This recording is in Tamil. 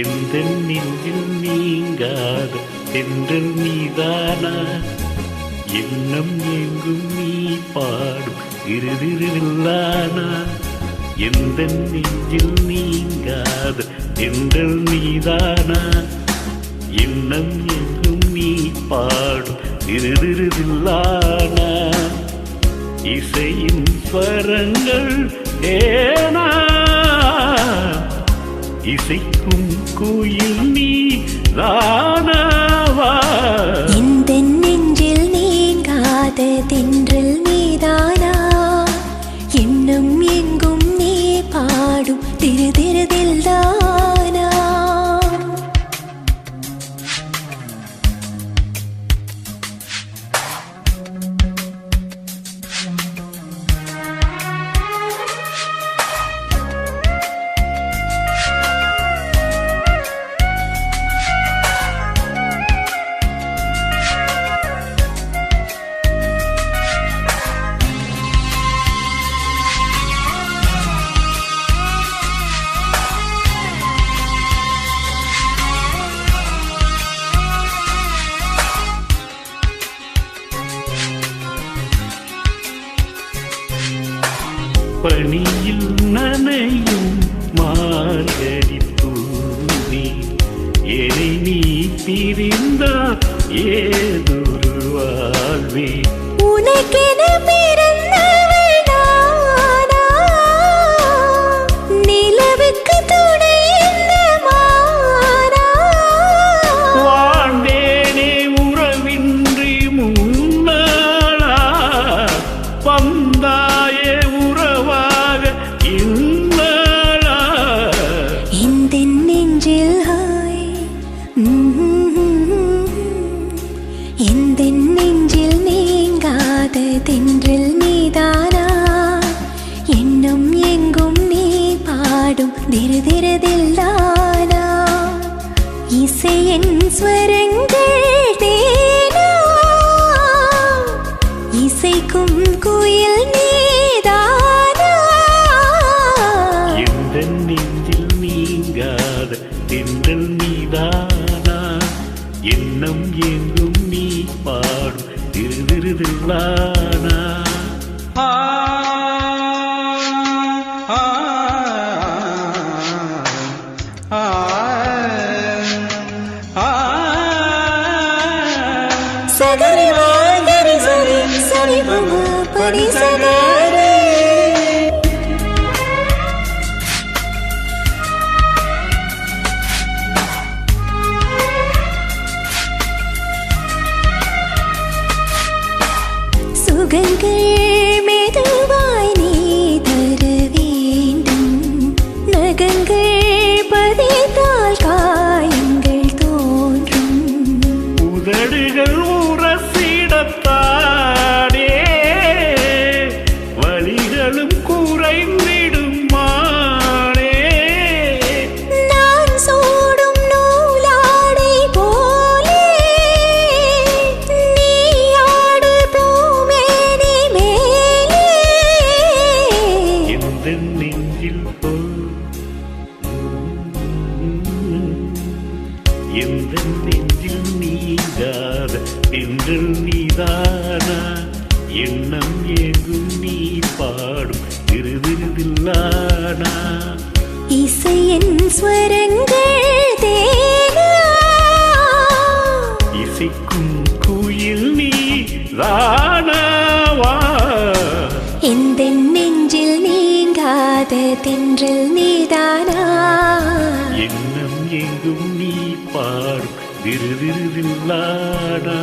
எந்த நெஞ்சில் நீங்காத தென்றல் நீதானா, எண்ணம் எங்கும் நீ பாடும் இருதிருவில்லானா. எந்த நெஞ்சில் நீங்காத தென்றல் நீதானா, எண்ணம் எங்கும் நீ பாடும் இருதிருவில்லானா. இசையின் ஸ்வரங்கள் ஏனா, இசைக்கும் குயில் நீ தானவா. இந்த நெஞ்சில் நீங்காத தென்றல் நீதானா, எண்ணம் எங்கும் நீ பாடும் திருதிருதில் தானா. பனியில் நனையும் மார்கழி பூவே, என்னை நீ பிரிந்தால் ஏதொரு வாழ்வே. உனக்கென பிறந்தவள் நானா, நிலவுக்கு துணை இந்த மானா. வாழ்ந்தேனே உறவின்றி முன்னாளா, வந்தாயே உறவாக இன்னாளா. இந்த நெஞ்சில் இந்த நெஞ்சில் நீங்காத தென்றல் நீதானா, எண்ணம் எங்கும் நீ பாடும் திருதிருதில் தானா. இசையின் ஸ்வரங்கள் தேனா, இசைக்கும் குயில் நீதானா. எந்த நெஞ்சில் நீங்காத தென்றல் நீதானா, எண்ணம் எங்கும் நீ பாடும் திருதிருதில்லானா. சகரி வாகரி சரி சரி பம பரி சகரி. சுகங்கள் மெதுவாய் நீ தர வேண்டும், நகங்கள் பதித்தால் காயங்கள் தோன்றும். உதடுகள் உரசிடத்தானே வலிகளும் குறைந்திடும் மானே. நான் சூடும் நூலாடை போலே நீ ஆடு பூமேனி மேலே. எந்த நெஞ்சில் எந்த நெஞ்சில் நீங்காத தென்றல் நீதானா, எண்ணம் எங்கும் நீ பாடும் திருதிருதில்லானா. இசையின் ஸ்வரங்கள் தேனா, இசைக்கும் குயில் நீ தானவா. இந்த நெஞ்சில் நீங்காத தென்றல் நீதானா, எண்ணம் எங்கும் நீ பாடும் திருதிருதில்லானா.